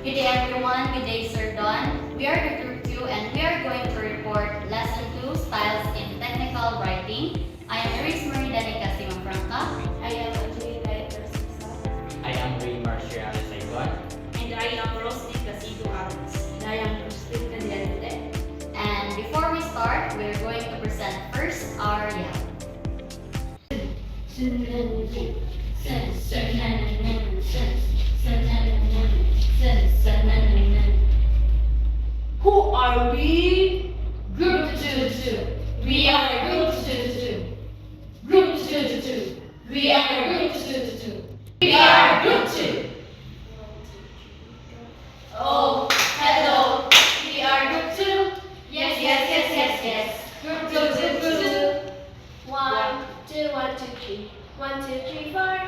Good day everyone, good day Sir Don. We are the Group 2 and we are going to report Lesson 2, Styles in Technical Writing. I am Naurice Cimafranca. I am Angeline, Narciso. I am Reymar Saycon. And I am Roselyn, Agus. And I am Kristine. And before we start, we are going to present first our Who are we? Group 2. We are Group 2. Group 2. We are Group 2. We are Group 2. Oh, hello. We are Group 2. Yes. Group 2. 1, 2, 1, 2, 3. 1, 2, 3, 4.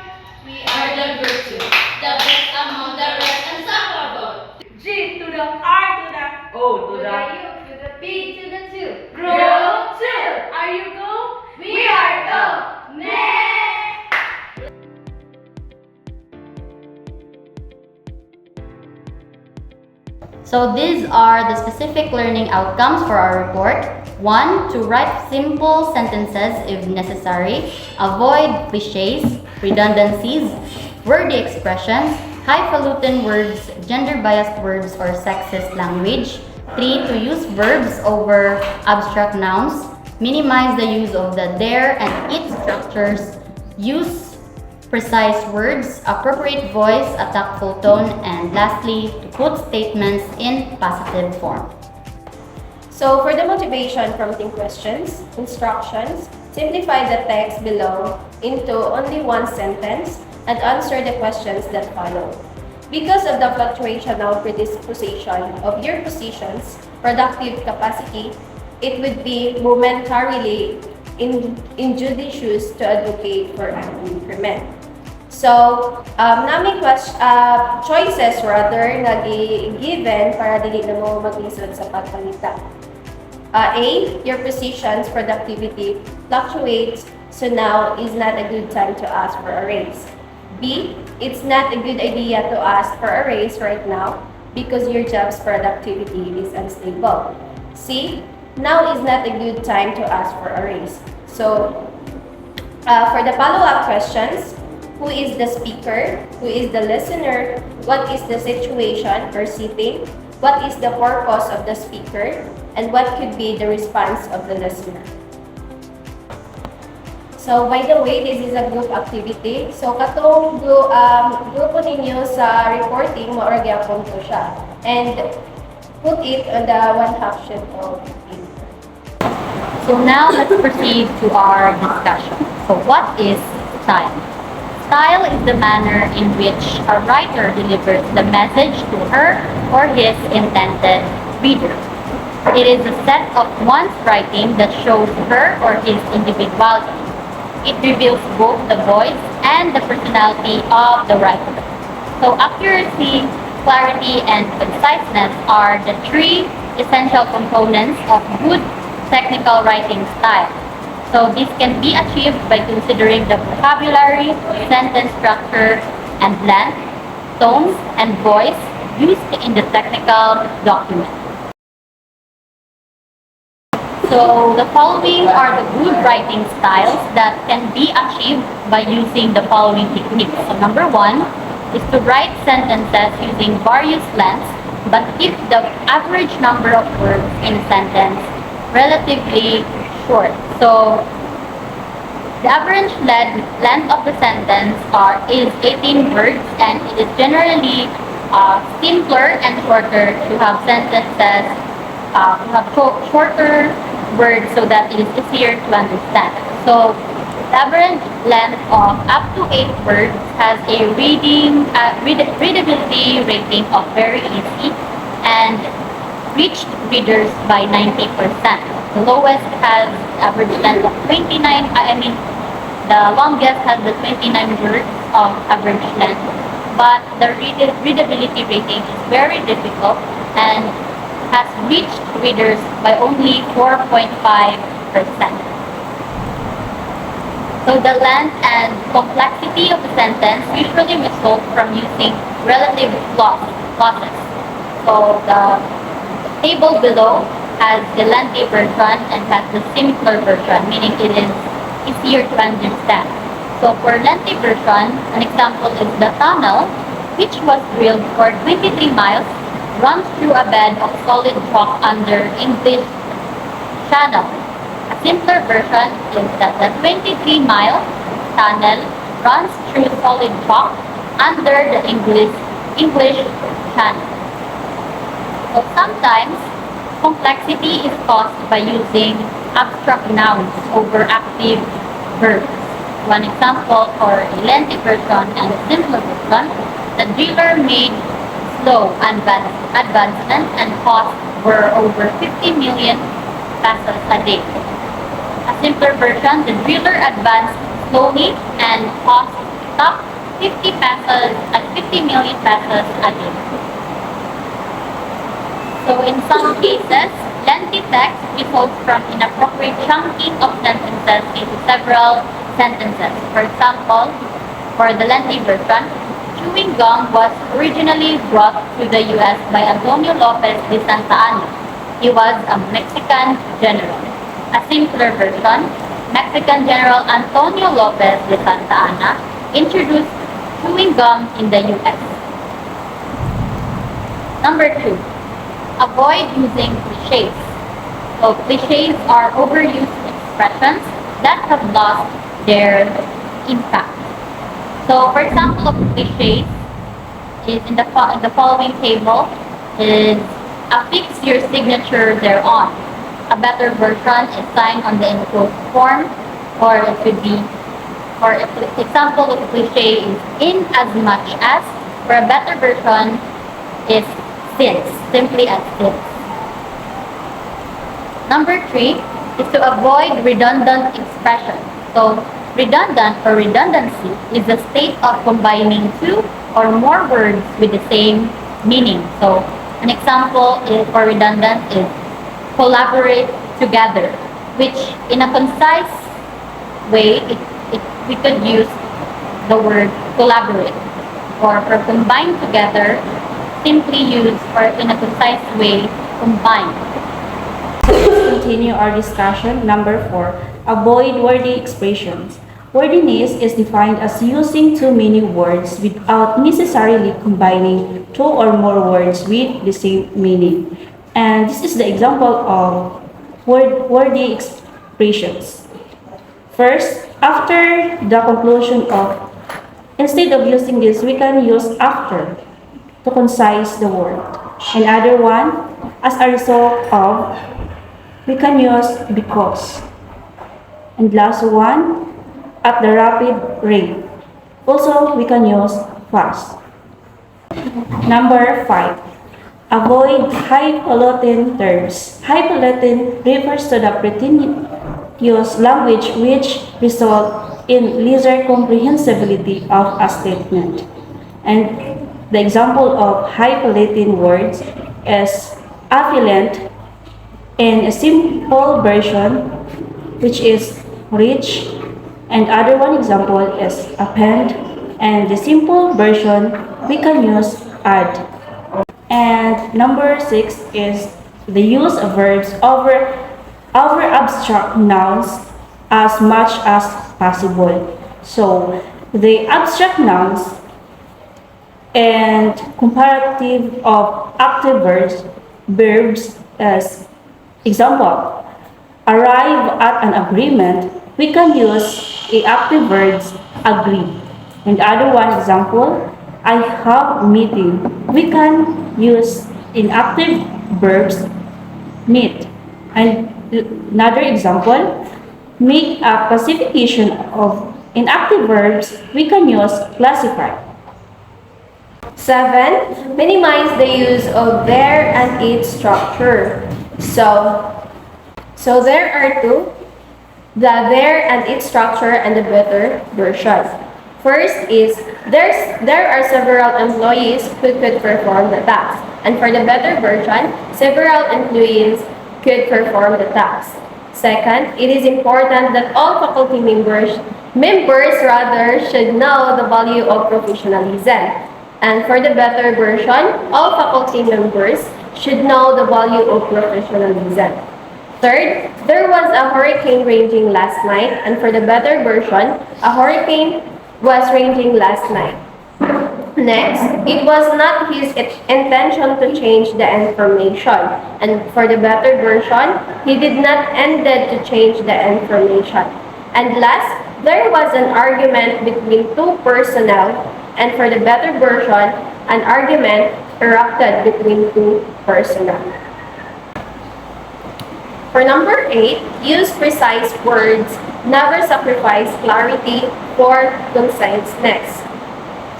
We are the Group 2. The best among the rest unstoppable. G to the R to the O to the U to the P to the 2. Group 2. Are you go? We are go. Next. So these are the specific learning outcomes for our report. 1. To write simple sentences if necessary. Avoid cliches, redundancies, wordy expressions, highfalutin words, gender-biased words, or sexist language. 3. To use verbs over abstract nouns. Minimize the use of the there and it structures. Use precise words, appropriate voice, a tactful tone, and lastly, to put statements in positive form. So for the motivation prompting questions, instructions, simplify the text below into only one sentence and answer the questions that follow. Because of the fluctuational predisposition of your positions, productive capacity, it would be momentarily injudicious to advocate for an increment. So, naming choices rather na given para dili na mo maglisod sa pagpalita. A. Your position's productivity fluctuates, so now is not a good time to ask for a raise. B. It's not a good idea to ask for a raise right now because your job's productivity is unstable. C. Now is not a good time to ask for a raise. So, for the follow-up questions, who is the speaker? Who is the listener? What is the situation or setting? What is the purpose of the speaker? And what could be the response of the listener? So, by the way, this is a group activity. So, katong grupo ninyo sa reporting, maorgyapon ko siya. And put it on the one-half sheet of paper. So now let's proceed to our discussion. So what is style? Style is the manner in which a writer delivers the message to her or his intended reader. It is a set of one's writing that shows her or his individuality. It reveals both the voice and the personality of the writer. So accuracy, clarity, and conciseness are the three essential components of good technical writing style. So this can be achieved by considering the vocabulary, sentence structure, and length, tones, and voice used in the technical document. So the following are the good writing styles that can be achieved by using the following techniques. So number 1 is to write sentences using various lengths but keep the average number of words in a sentence relatively short. So the average length of the sentence is 18 words, and it is generally simpler and shorter to have sentences shorter words so that it is easier to understand. So the average length of up to 8 words has a readability rating of very easy and reached readers by 90%. The lowest has average length of 29, the longest has the 29 words of average length, but the readability rating is very difficult and has reached readers by only 4.5%. So the length and complexity of the sentence usually result from using relative clauses. So the table below has the lengthy version and has the simpler version, meaning it is easier to understand. So for lengthy version, an example is the tunnel, which was drilled for 23 miles, runs through a bed of solid rock under English Channel. A simpler version is that the 23-mile tunnel runs through solid rock under the English Channel. So sometimes complexity is caused by using abstract nouns over active verbs. One example for a lengthy version and a simpler version, the driller made slow advancement and costs were over 50 million pesos a day. A simpler version, the driller advanced slowly and cost stopped 50 million pesos a day. So in some cases, lengthy text results from inappropriate chunking of sentences into several sentences. For example, for the lengthy version, chewing gum was originally brought to the U.S. by Antonio Lopez de Santa Anna. He was a Mexican general. A simpler version, Mexican General Antonio Lopez de Santa Anna introduced chewing gum in the U.S. Number 2, avoid using cliches. So cliches are overused expressions that have lost their impact. So for example of cliches is in the following table is affix your signature thereon. A better version is signed on the enclosed form, or it could be, or example of cliche is in as much as, or a better version is since, simply as since. Number 3 is to avoid redundant expressions. So redundant or redundancy is the state of combining two or more words with the same meaning. So an example for redundant is collaborate together, which in a concise way, we could use the word collaborate. Or for combine together, simply use or in a concise way, combine. Let's continue our discussion. Number 4, avoid wordy expressions. Wordiness is defined as using too many words without necessarily combining two or more words with the same meaning. And this is the example of wordy expressions. First, after the conclusion of, instead of using this, we can use after to concise the word. Another one, as a result of, we can use because. And last one, at the rapid rate. Also, we can use fast. Number 5, avoid highfalutin terms. Highfalutin refers to the pretentious language which result in lesser comprehensibility of a statement. And the example of highfalutin words is affluent in a simple version, which is rich, and other one example is append, and the simple version we can use add. And number 6 is the use of verbs over abstract nouns as much as possible. So the abstract nouns and comparative of active verbs as example, arrive at an agreement, we can use the active verbs agree. And other one example, I have meeting, we can use inactive verbs meet. And another example, make a classification of inactive verbs, we can use classify. 7, minimize the use of their and its structure. So there are two, the there and its structure and the better version. First is there are several employees who could perform the task. And for the better version, several employees could perform the task. Second, it is important that all faculty members should know the value of professionalism. And for the better version, all faculty members should know the value of professionalism. Third, there was a hurricane raging last night, and for the better version, a hurricane was raging last night. Next, it was not his intention to change the information, and for the better version, he did not intend to change the information. And last, there was an argument between two personnel, and for the better version, an argument erupted between two personnel. For number 8, use precise words, never sacrifice clarity for conciseness.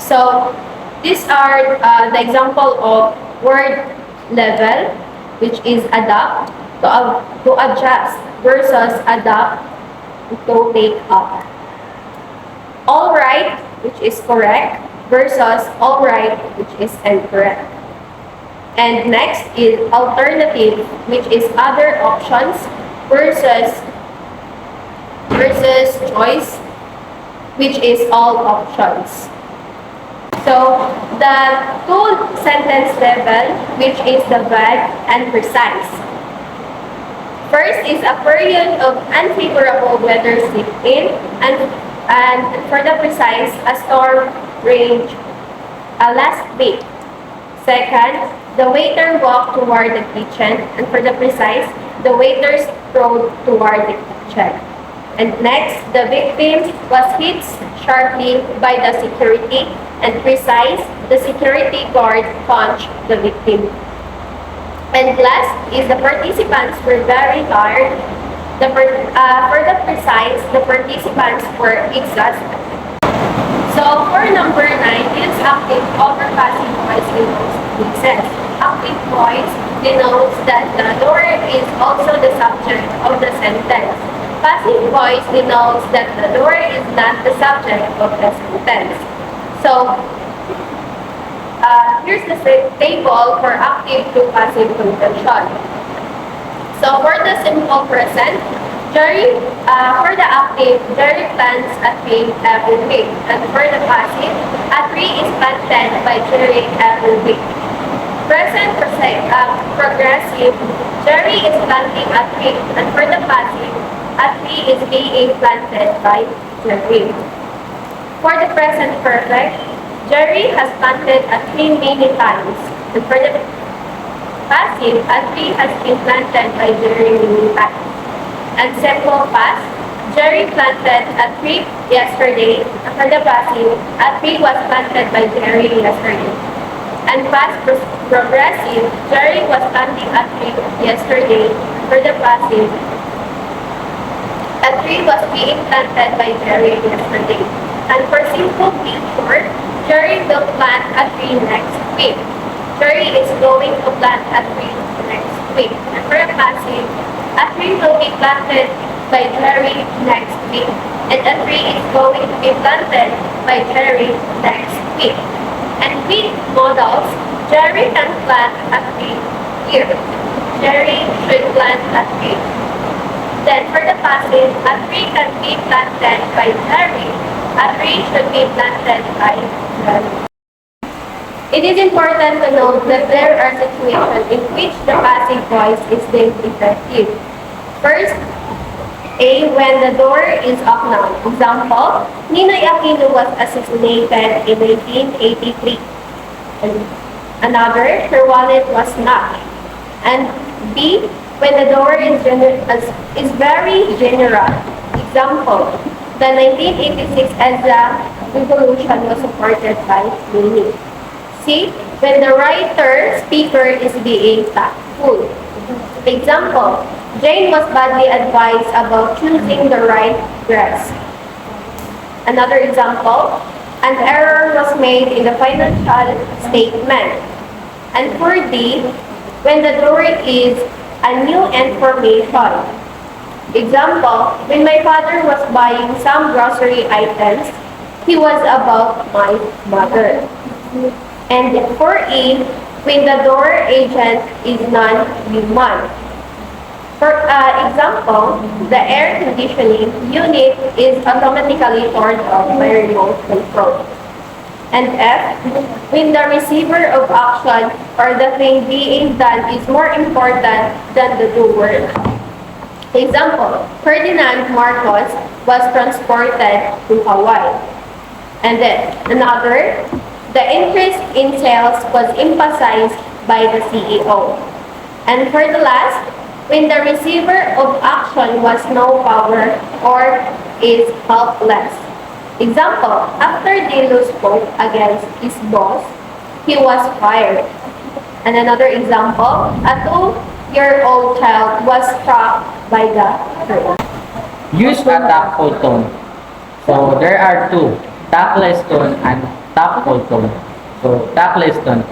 So, these are the example of word level, which is adapt, to adjust, versus adapt, to take up. All right, which is correct, versus all right, which is incorrect. And next is alternative, which is other options, versus choice, which is all options. So the two sentence level, which is the vague and precise. First is a period of unfavorable weather set in, and for the precise, a storm raged last week. Second, the waiter walked toward the kitchen, and for the precise, the waiter strode toward the kitchen. And next, the victim was hit sharply by the security, and precise, the security guard punched the victim. And last is the participants were very tired. For the precise, the participants were exhausted. So for number 9, use active over passive voice denotes cases. Active voice denotes that the door is also the subject of the sentence. Passive voice denotes that the door is not the subject of the sentence. So here's the table for active to passive conversion. So for the simple present, Jerry, for the active, Jerry plants a tree every week. And for the passive, a tree is planted by Jerry every week. Present progressive, Jerry is planting a tree. And for the passive, a tree is being planted by Jerry. For the present perfect, Jerry has planted a tree many times. And for the passive, a tree has been planted by Jerry many times. And simple past, Jerry planted a tree yesterday. And for the passive, a tree was planted by Jerry yesterday. And past progressive, Jerry was planting a tree yesterday. For the passive, a tree was being planted by Jerry yesterday. And for simple future, Jerry will plant a tree next week. Jerry is going to plant a tree next week. And for a passive, a tree will be planted by Jerry next week. And a tree is going to be planted by Jerry next week. And with modals, Jerry can plant a tree here. Jerry should plant a tree. Then for the passive, a tree can be planted by Jerry. A tree should be planted by Jerry. It is important to note that there are situations in which the passive voice is deemed effective. First, A. When the door is unknown. Example, Ninoy Aquino was assassinated in 1983. And another, her wallet was snatched. And B. When the door is very general. Example, the 1986 ENSCI revolution was supported by many. C. When the writer speaker is being tactful. Example, Jane was badly advised about choosing the right dress. Another example, an error was made in the financial statement. And for D, when the door is a new information. Example, when my father was buying some grocery items, he was about my mother. And for E, when the door agent is non-human. For example, the air conditioning unit is automatically turned off by remote control. And F, when the receiver of action or the thing being done is more important than the doer. Example, Ferdinand Marcos was transported to Hawaii. And then another, the increase in sales was emphasized by the CEO. And for the last, when the receiver of action was no power or is helpless. Example, after Delo spoke against his boss, he was fired. And another example, a 2-year-old child was struck by the train. Use a tactful tone. So there are two, tactless tone and tactful tone. So tactless tone.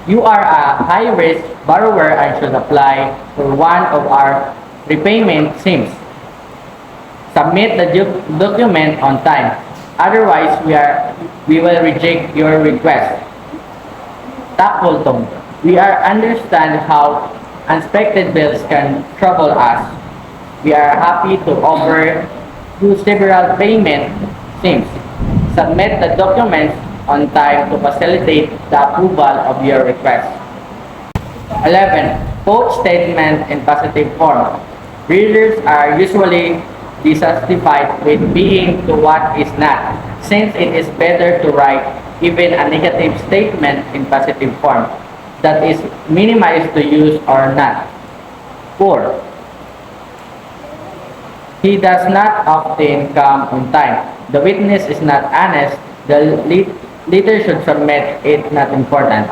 You are a high-risk borrower and should apply for one of our repayment schemes. Submit the document on time. Otherwise, we will reject your request. Tactful tone. We understand how unexpected bills can trouble us. We are happy to offer you several payment schemes. Submit the documents on time to facilitate the approval of your request. 11. Quote statement in positive form. Readers are usually dissatisfied with being to what is not, since it is better to write even a negative statement in positive form that is minimized to use or not. 4. He does not often come on time. The witness is not honest. The leader should submit it not important.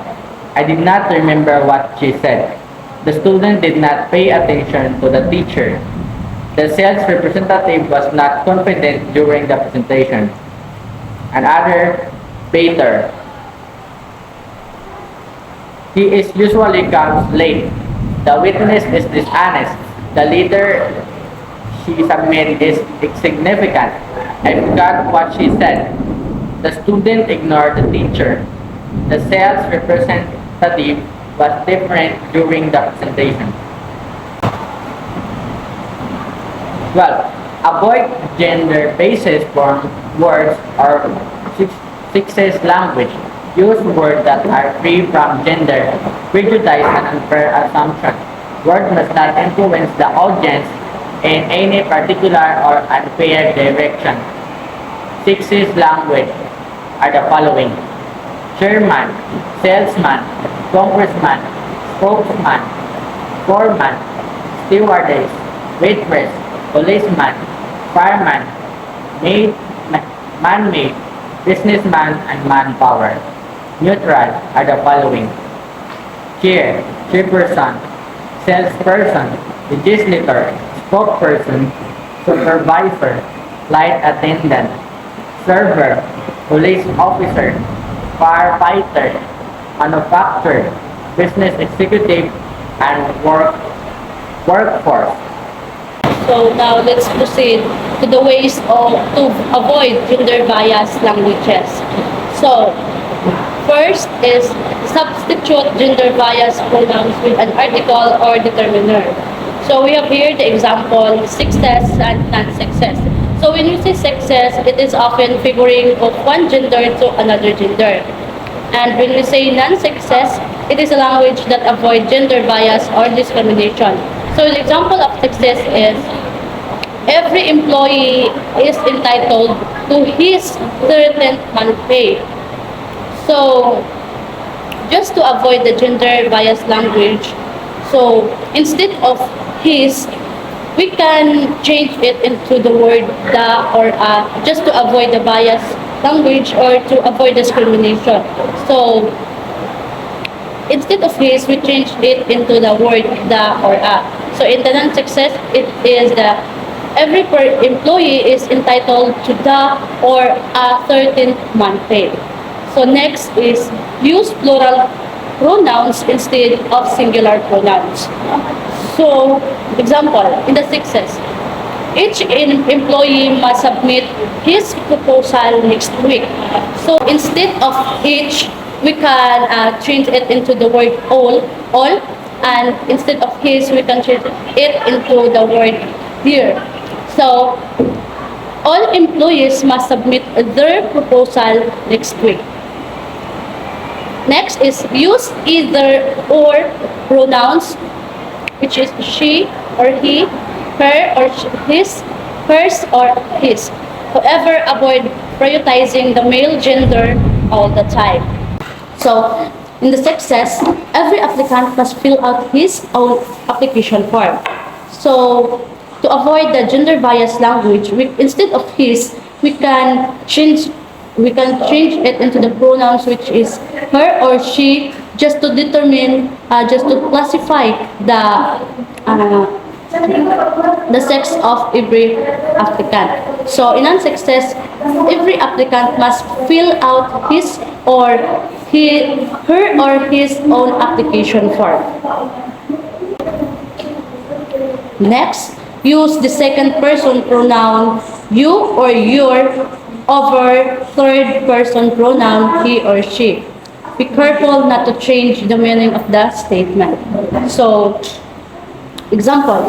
I did not remember what she said. The student did not pay attention to the teacher. The sales representative was not confident during the presentation. Another baiter. He is usually comes late. The witness is dishonest. The leader she submitted is insignificant. I forgot what she said. The student ignored the teacher. The sales representative was different during the presentation. 12. Avoid gender-based form words or sexist language. Use words that are free from gender, prejudice, and unfair assumption. Words must not influence the audience in any particular or unfair direction. Sexist language are the following: chairman, salesman, congressman, spokesman, foreman, stewardess, waitress, policeman, fireman, maid, man-made, businessman, and manpower. Neutral are the following: chair, chairperson, salesperson, legislator, spokesperson, supervisor, flight attendant, server, police officer, firefighter, manufacturer, business executive, and workforce. So now let's proceed to the ways to avoid gender bias languages. So first is substitute gender bias pronouns with an article or determiner. So we have here the example success and non-success. So when you say success, it is often figuring of one gender to another gender. And when we say non-success, it is a language that avoids gender bias or discrimination. So the example of success is every employee is entitled to his 13th month pay. So just to avoid the gender bias language, so instead of his, we can change it into the word the or a, just to avoid the bias language or to avoid discrimination. So instead of his, we change it into the word the or a. So in the non-success, it is the every employee is entitled to the or a 13th month pay. So next is use plural pronouns instead of singular pronouns. So example, in the success, each employee must submit his proposal next week. So instead of each, we can change it into the word all, and instead of his, we can change it into the word here. So all employees must submit their proposal next week. Next is use either or pronouns, which is she or he, her or his, hers or his. However, avoid prioritizing the male gender all the time. So, in the success, every applicant must fill out his own application form. So, to avoid the gender bias language, instead of his, we can change it into the pronouns, which is her or she, just to determine, just to classify the sex of every applicant. So in unsuccess, every applicant must fill out his or her or his own application form. Next, use the second person pronoun you or your over third person pronoun he or she. Be careful not to change the meaning of the statement. So, example,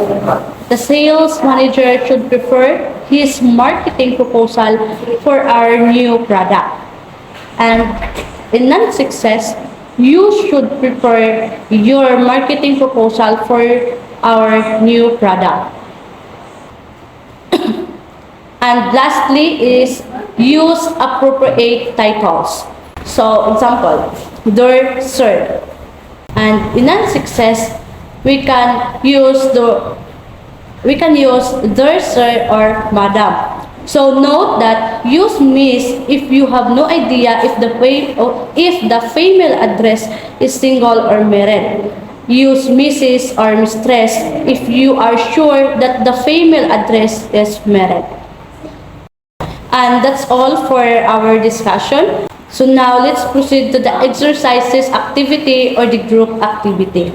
the sales manager should prepare his marketing proposal for our new product. And in non-success, you should prepare your marketing proposal for our new product. And lastly is use appropriate titles. So, example, der, sir. And in non-success, we can use der, sir, or madam. So note that use miss if you have no idea if the female address is single or married. Use Mrs. or mistress if you are sure that the female address is married. And that's all for our discussion. So now let's proceed to the exercises activity or the group activity.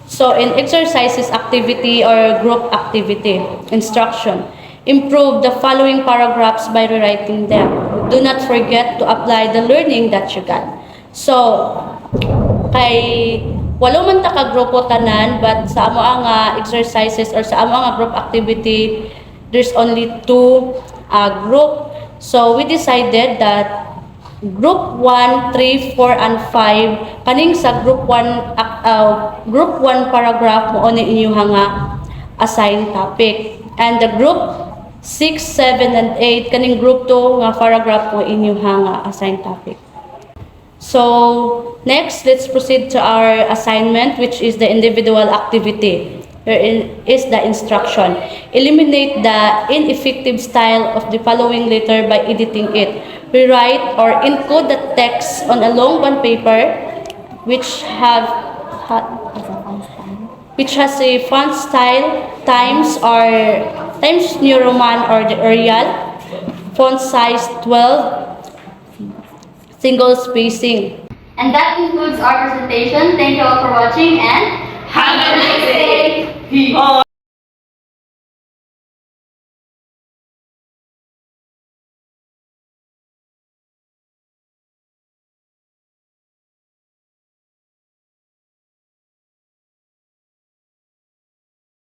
So in exercises activity or group activity, instruction, improve the following paragraphs by rewriting them. Do not forget to apply the learning that you got. So, kay walo man ta ka grupo tanan, but sa amo ang exercises or sa amo ang group activity, there's only 2 group. So we decided that group 1, 3, 4, and 5 kaning sa group 1 paragraph mo ni inyong nga assigned topic, and the group 6, 7, and 8 kaning group 2 nga paragraph mo inyong nga assigned topic. So, next, let's proceed to our assignment, which is the individual activity. Here is the instruction. Eliminate the ineffective style of the following letter by editing it. Rewrite or encode the text on a long bond paper which has a font style Times New Roman or the Arial, font size 12, single spacing. And that concludes our presentation. Thank you all for watching and Have a nice day.